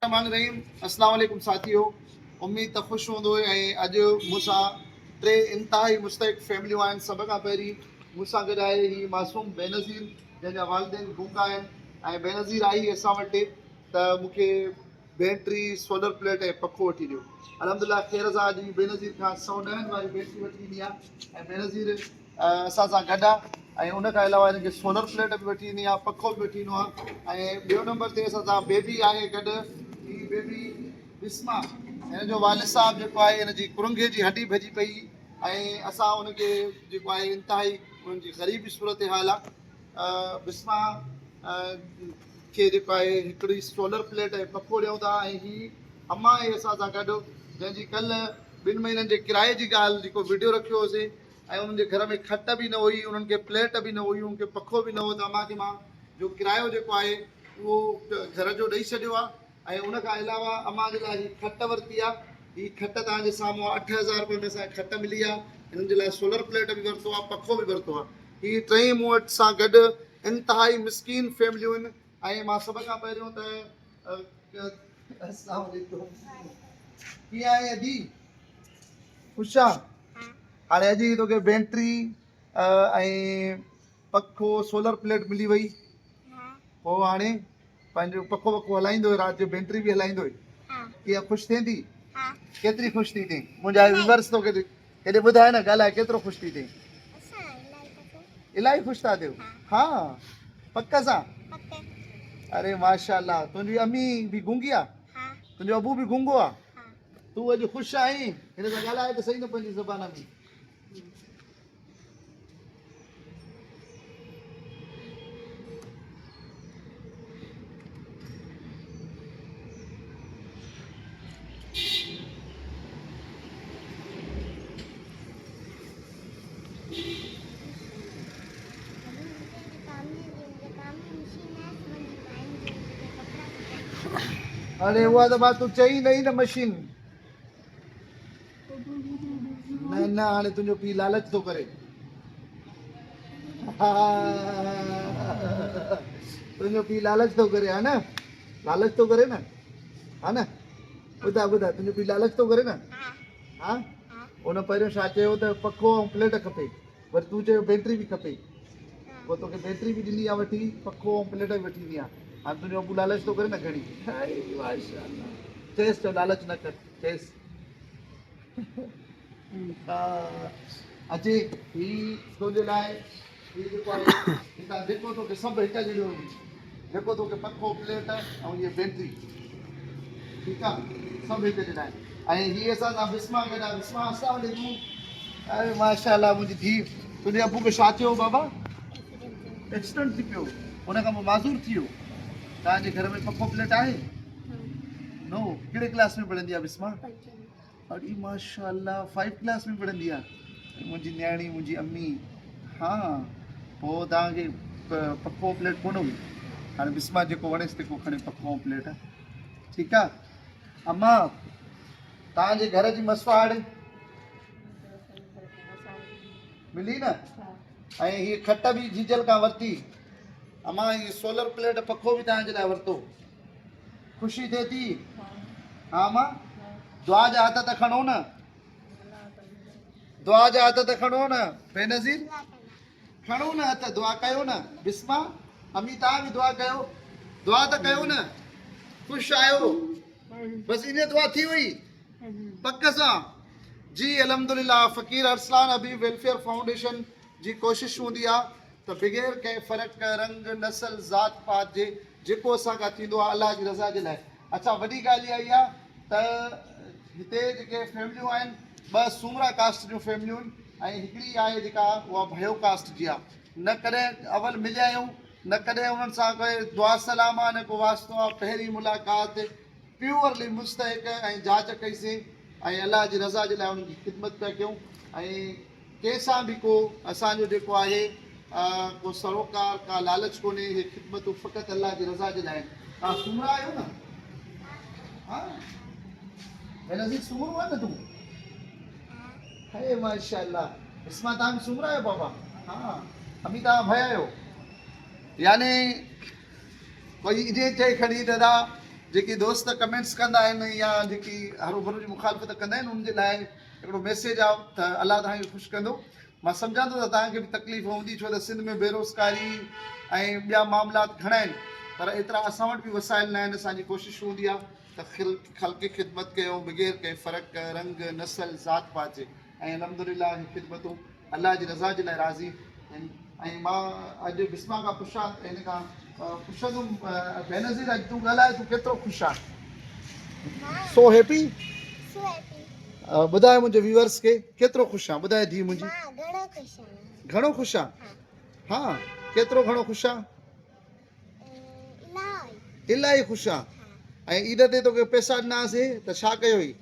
रहीम अस्सलाम वालेकुम साथियों, उम्मीद त ख़ुशि हूंदो ऐं अॼु मूंसां टे इंतिहाई मुस्तहिक फैमिलियूं आहिनि। सभ खां पहिरीं मूंसां गॾु आहे ही मासूम बेनज़ीर जंहिंजा वालिदैन गूंगा आहिनि ऐं बेनज़ीर आई असां वटि त मूंखे बैटरी सोलर प्लेट ऐं पखो वठी ॾियो। अलहमदिल्ला ख़ैर सां अॼु बेनज़ीर खां 110 वारी बैटरी वठी ॾिनी आहे ऐं बेनज़ीर असां सां गॾु आहे ऐं उन खां अलावा हिनखे सोलर प्लेट बि वठी ॾिनी आहे, पखो बि वठी ॾिनो आहे ऐं ॿियो नंबर ते असां सां बेबी आहे गॾु। ही बेबी बिस्मा हिन जो वालिद साहब जेको आहे हिन जी कुरंगे जी हड्डी भॼी पई ऐं असां उनखे जेको आहे इंतिहाई उनजी ग़रीबी सूरत हाल आहे। बिस्मा खे जेको आहे हिकिड़ी सोलर प्लेट ऐं पखो ॾियूं था ऐं ही अम्मा आहे असां सां गॾु जंहिंजी कल्ह 2 महीननि जे किराए जी ॻाल्हि जेको वीडियो रखियो होसीं ऐं उन्हनि जे घर में खट बि न हुई, उन्हनि खे प्लेट बि न हुई, उन्हनि खे पखो बि न हो, त अम्मा खे मां जो किरायो जेको आहे उहो घर जो ॾेई छॾियो आहे ऐं उन खां अलावा अम्मा जे लाइ हीअ खट वरिती आहे। हीअ खट तव्हांजे साम्हूं 8,000 रुपए में असांखे खट मिली आहे। हिननि जे लाइ सोलर प्लेट बि वरितो आहे, पखो बि वरितो आहे। हीअ टई मूं वटि सां गॾु इंतिहाई मिसकीन फैमिलियूं आहिनि ऐं मां सभ खां पहिरियों त अस्सलाम वालेकुम, कीअं आहे अजी? ख़ुशि आहे? हाणे अॼु तोखे बैटरी ऐं पखो सोलर प्लेट मिली वई, पोइ हाणे पंहिंजो पखो वखो हलाईंदो, राति जो बैटरी बि हलाईंदो। कीअं ख़ुशि थिए थी? केतिरी ख़ुशि थी थिए? मुंहिंजा व्यूअर्स तोखे हेॾे ॿुधाए न, ॻाल्हाए केतिरो ख़ुशि थी थिए? इलाही ख़ुशि था थियो? हा पक सां? अरे माशाअल्लाह, तुंहिंजी अम्मी बि गूंगी आहे? तुंहिंजो अबू बि गूंगो आहे? तूं अॼु ख़ुशि आहीं? हिन सां ॻाल्हाए त सही न पंहिंजी ज़बान में। अरे उहा त बात तूं चई नहीं न मशीन। न न हाणे तुंहिंजो पीउ लालच थो करे। तुंहिंजो पीउ लालच थो करे, हा न? लालच थो करे न, हा न? ॿुधा ॿुधा, तुंहिंजो पीउ लालच थो करे न? हा उन पहिरियों छा चयो त पखो ऐं प्लेट खपे, वरी तूं चयो बैटरी बि खपे, पोइ तोखे बैटरी बि ॾिनी आहे वठी, पखो ऐं प्लेट बि वठी ॾिनी आहे। हाणे तुंहिंजो अबू लालच थो करे न घणी? चएसि चओ लालच न कर, चएसि। हा अचे ही तुंहिंजे लाइ जेको आहे हितां जेको तोखे सभु हिक जहिड़ो जेको तोखे पखो प्लेट ऐं इहे बैटरी, ठीकु आहे, सभु हिक जहिड़ा आहिनि। ऐं हीअ असां सां बिस्मा गॾु आहे। बिस्मा अस्सलाम वालेकुम। अरे माशाअल्लाह मुंहिंजी धीउ, तुंहिंजे अबू खे छा थियो बाबा? एक्सीडेंट थी पियो, हुन खां पोइ माज़ूर थी वियो। तव्हांजे घर में पखो प्लेट आहे? नो। कहिड़े क्लास में पढ़ंदी आहे बिस्मा? अरे माशाअल्लाह 5 क्लास में पढ़ंदी आहे मुंहिंजी न्याणी, मुंहिंजी अम्मी। हा पोइ तव्हांखे पखो प्लेट कोन हुई, हाणे बिस्मा जेको वणेसि तेको खणे पखो प्लेट, ठीकु आहे। अम्मा तव्हांजे घर जी मसवाड़ मिली न? ऐं हीअ खट बि जीजल खां वरिती। अम्मा हीअ सोलर प्लेट पखो बि तव्हांजे लाइ वरितो। ख़ुशी थिए थी? हा अम्मा दुआ जा हथ त खणो न, दुआ जा हथ त खणो न बेनज़ीर, खणो न हथ, दुआ कयो न। बिस्मा अम्मी तव्हां बि दुआ कयो, दुआ त कयो न। ख़ुशि आहियो? बसि इन दुआ थी वई पक सां? जी अल्हम्दुलिल्लाह। फ़कीर अरसलान हबीब वेलफेयर फाउंडेशन जी कोशिशि हूंदी आहे त बग़ैर कंहिं फ़र्क़ु रंग नस्ल ज़ात पात जे जेको असांखां थींदो आहे अलाह जी रज़ा जे लाइ। अच्छा वॾी ॻाल्हि इहा ई आहे त हिते जेके फैमिलियूं आहिनि, 2 सूमरा कास्ट जूं फैमिलियूं आहिनि ऐं हिकिड़ी आहे जेका उहा भयो कास्ट जी आहे। न कॾहिं अवल मिलिया आहियूं, न कॾहिं उन्हनि सां कोई दुआ सलाम आहे, न को वास्तो आहे। पहिरीं मुलाक़ात प्योरली मुस्तहिक ऐं जांच कईसीं ऐं अलाह जी रज़ा जे लाइ उन्हनि जी ख़िदमत पिया कयूं ऐं कंहिंसां बि को असांजो जेको आहे को सरोकार का लालच कोन्हे। इहे ख़िदमतूं फ़क़ति अलाह जी रज़ा जे लाइ। तव्हां सूमरा आहियो न? हा बेनज़ीर सूमरो आहे न तूं? हे माशाअल्लाह। बिस्मा तव्हां बि सूमरा आहियो बाबा? हा अम्मी तव्हां भया आहियो? यानी कोई ईअं चई खणी दादा जेकी दोस्त कमेंट्स कंदा आहिनि या जेकी हरू भरू जी मुखालफ़त कंदा आहिनि उनजे लाइ हिकिड़ो मैसेज आहे त अलाह तव्हांखे ख़ुशि कंदो। मां सम्झां थो त तव्हांखे बि तकलीफ़ हूंदी छो त सिंध में बेरोज़गारी ऐं ॿिया मामलात घणा आहिनि, पर एतिरा असां वटि बि वसाइल न आहिनि। असांजी कोशिशि हूंदी आहे त ख़ल्क़ ख़िदमत कयूं बग़ैर कंहिं फ़र्क़ु रंग नसल ज़ात पात जे, ऐं अलहमदुलिल्लाह ही ख़िदमतूं अलाह जी रज़ा जे लाइ राज़ी आहिनि। ऐं मां अॼु बिस्मा खां पुछां हिन खां पुछंदुमि बेनज़ीर अॼु तूं ॻाल्हाए तूं केतिरो ख़ुशि आहे? So happy. ॿुधाए मुंहिंजे व्यूअर्स खे केतिरो ख़ुशि आहे, ॿुधाए धीउ मुंहिंजी। घणो ख़ुशि आहे? हा, केतिरो घणो ख़ुशि आहे? इलाही ख़ुशि आहे। ऐं ईद ते तोखे पैसा ॾिनासीं त छा कयो हुई?